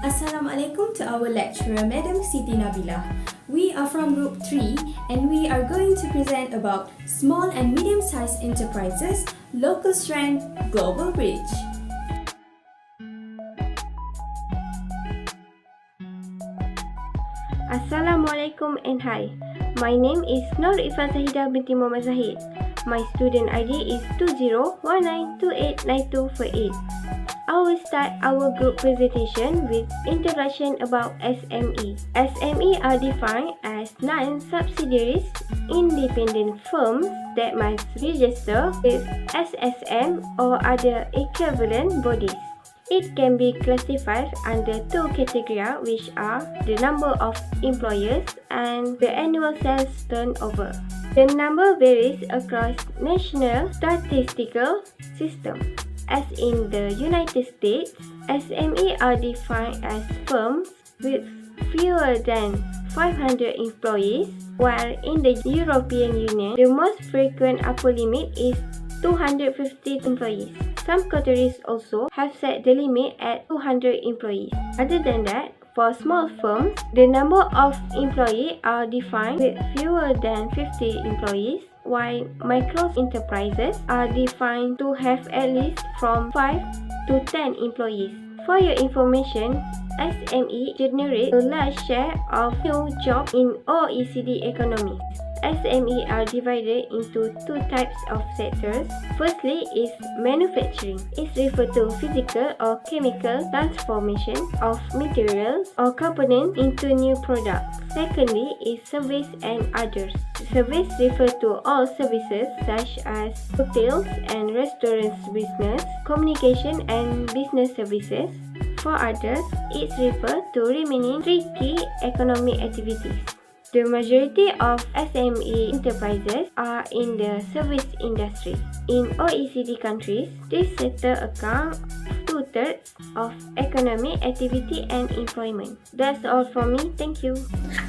Assalamualaikum to our lecturer, Madam Siti Nabila. We are from Group 3 and we are going to present about small and medium-sized enterprises, local strength, global reach. Assalamualaikum and hi. My name is Iffah Zahidah Binti Mohamad Zahid. My student ID is 2019289248. I will start our group presentation with introduction about SME. SME are defined as non-subsidiaries independent firms that must register with SSM or other equivalent bodies. It can be classified under two categories, which are the number of employers and the annual sales turnover. The number varies across national statistical system. As in the United States, SME are defined as firms with fewer than 500 employees, while in the European Union, the most frequent upper limit is 250 employees. Some countries also have set the limit at 200 employees. Other than that, for small firms, the number of employees are defined with fewer than 50 employees, while micro enterprises are defined to have at least from 5 to 10 employees. For your information, SME generate a large share of new jobs in OECD economies. SME are divided into two types of sectors. Firstly is manufacturing. It refers to physical or chemical transformation of materials or components into new products. Secondly is service and others. Service refers to all services such as hotels and restaurants business, communication and business services. For others, it refers to remaining three key economic activities. The majority of SME enterprises are in the service industry. In OECD countries, this sector accounts for 2/3 of economic activity and employment. That's all from me. Thank you.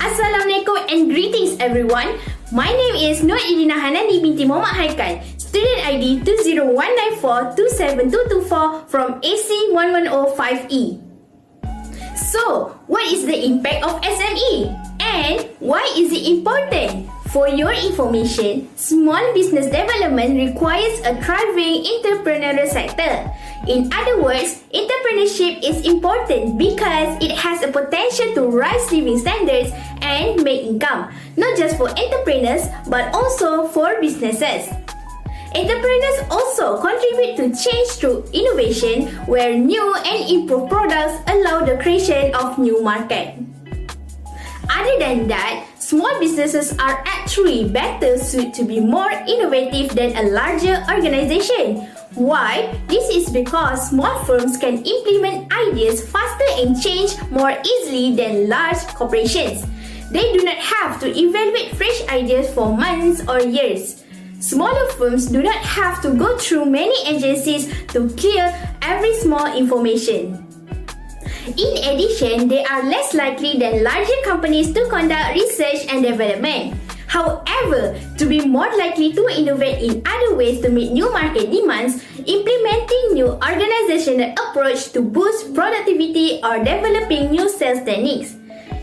Assalamualaikum and greetings everyone. My name is Irdina Hannani Binti Mohamad Haikal. Student ID 20194272224 from AC1105E. So, what is the impact of SME? And why is it important? For your information, small business development requires a thriving entrepreneurial sector. In other words, entrepreneurship is important because it has a potential to rise living standards and make income, not just for entrepreneurs but also for businesses. Entrepreneurs also contribute to change through innovation, where new and improved products allow the creation of new market. Other than that, small businesses are actually better suited to be more innovative than a larger organization. Why? This is because small firms can implement ideas faster and change more easily than large corporations. They do not have to evaluate fresh ideas for months or years. Smaller firms do not have to go through many agencies to clear every small information. In addition, they are less likely than larger companies to conduct research and development. However, to be more likely to innovate in other ways to meet new market demands, implementing new organizational approach to boost productivity or developing new sales techniques.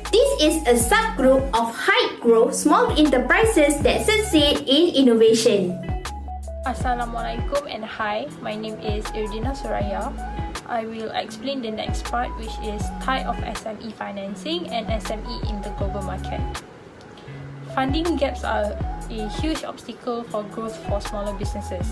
This is a subgroup of high-growth small enterprises that succeed in innovation. Assalamualaikum and hi, my name is Irdina Soraya. I will explain the next part, which is type of SME financing and SME in the global market. Funding gaps are a huge obstacle for growth for smaller businesses.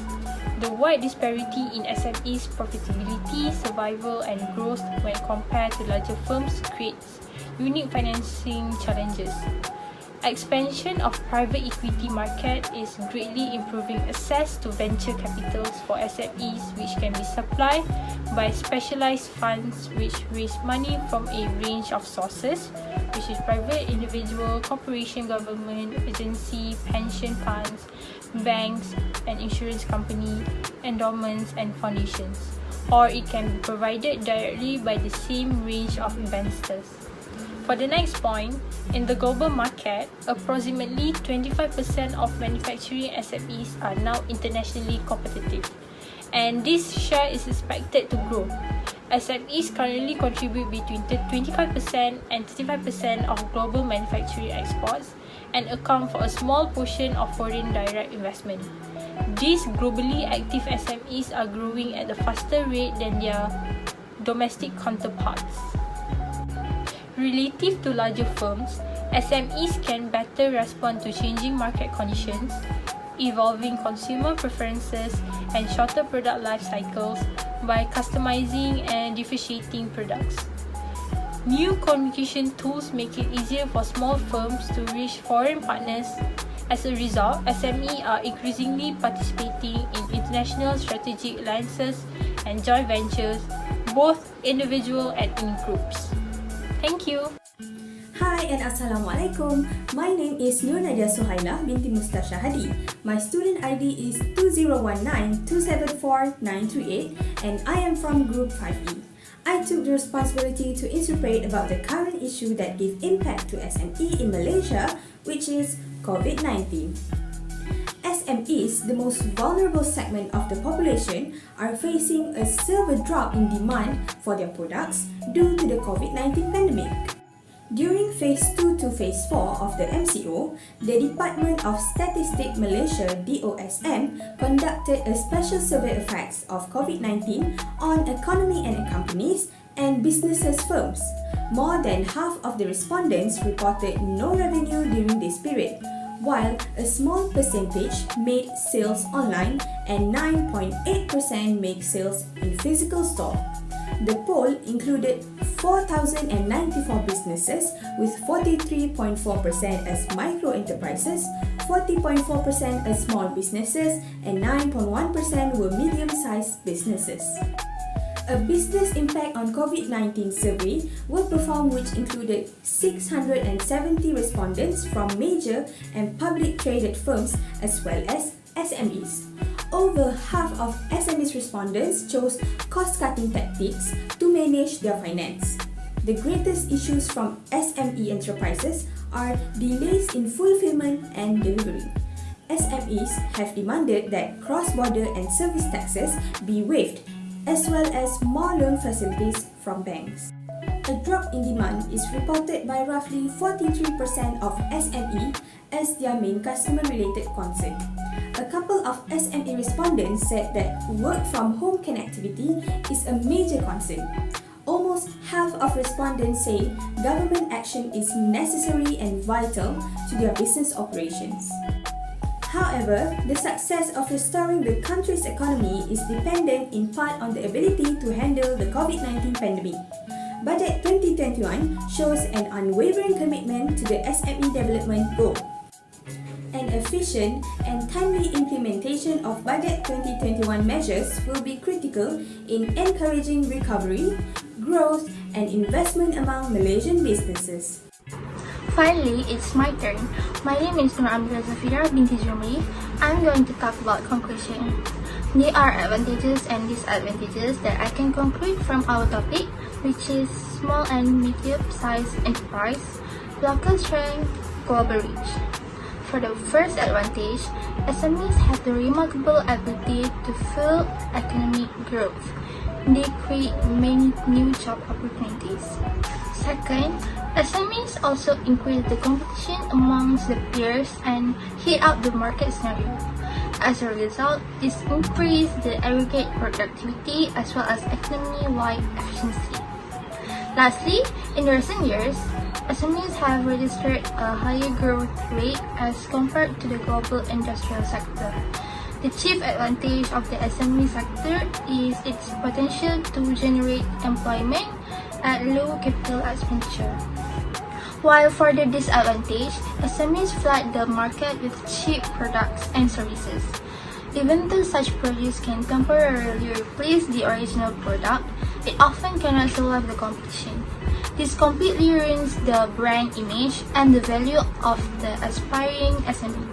The wide disparity in SMEs' profitability, survival and growth when compared to larger firms creates unique financing challenges. Expansion of private equity market is greatly improving access to venture capitals for SMEs, which can be supplied by specialized funds which raise money from a range of sources, which is private, individual, corporation, government, agency, pension funds, banks and insurance company, endowments and foundations, or it can be provided directly by the same range of investors. For the next point, in the global market, approximately 25% of manufacturing SMEs are now internationally competitive, and this share is expected to grow. SMEs currently contribute between 25% and 35% of global manufacturing exports and account for a small portion of foreign direct investment. These globally active SMEs are growing at a faster rate than their domestic counterparts. Relative to larger firms, SMEs can better respond to changing market conditions, evolving consumer preferences, and shorter product life cycles by customizing and differentiating products. New communication tools make it easier for small firms to reach foreign partners. As a result, SMEs are increasingly participating in international strategic alliances and joint ventures, both individual and in groups. Thank you. Hi and Assalamualaikum. My name is Nadiah Suhailah Binti Mustasha Hadi. My student ID is 2019274938 and I am from Group 5E. I took the responsibility to interpret about the current issue that gives impact to SME in Malaysia, which is COVID-19. SMEs, the most vulnerable segment of the population, are facing a severe drop in demand for their products due to the COVID-19 pandemic. During Phase 2 to Phase 4 of the MCO, the Department of Statistics Malaysia (DOSM) conducted a special survey effects of COVID-19 on economy and companies and businesses firms. More than half of the respondents reported no revenue during this period, while a small percentage made sales online and 9.8% made sales in physical store. The poll included 4,094 businesses with 43.4% as micro enterprises, 40.4% as small businesses, and 9.1% were medium-sized businesses. A business impact on COVID-19 survey was performed which included 670 respondents from major and public traded firms as well as SMEs. Over half of SMEs respondents chose cost-cutting tactics to manage their finance. The greatest issues from SME enterprises are delays in fulfillment and delivery. SMEs have demanded that cross-border and service taxes be waived, as well as more loan facilities from banks. A drop in demand is reported by roughly 43% of SME as their main customer-related concern. A couple of SME respondents said that work-from-home connectivity is a major concern. Almost half of respondents say government action is necessary and vital to their business operations. However, the success of restoring the country's economy is dependent in part on the ability to handle the COVID-19 pandemic. Budget 2021 shows an unwavering commitment to the SME development goal. An efficient and timely implementation of Budget 2021 measures will be critical in encouraging recovery, growth, and investment among Malaysian businesses. Finally, it's my turn. My name is Amira Zafira, Binti Jumri. I'm going to talk about conclusion. There are advantages and disadvantages that I can conclude from our topic, which is small and medium-sized enterprise, local strength, global reach. For the first advantage, SMEs have the remarkable ability to fuel economic growth. They create many new job opportunities. Second, SMEs also increase the competition amongst the peers and heat up the market scenario. As a result, this increases the aggregate productivity as well as economy-wide efficiency. Lastly, in recent years, SMEs have registered a higher growth rate as compared to the global industrial sector. The chief advantage of the SME sector is its potential to generate employment at low capital expenditure. While for the disadvantage, SMEs flood the market with cheap products and services. Even though such produce can temporarily replace the original product, it often cannot survive the competition. This completely ruins the brand image and the value of the aspiring SME.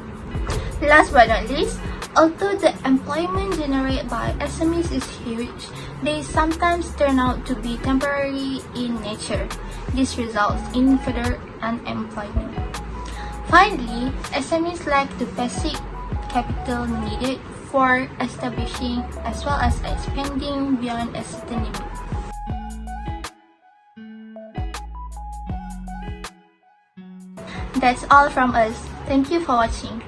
Last but not least, although the employment generated by SMEs is huge, they sometimes turn out to be temporary in nature. This results in further unemployment. Finally, SMEs lack the basic capital needed for establishing as well as expanding beyond a certain limit. That's all from us. Thank you for watching.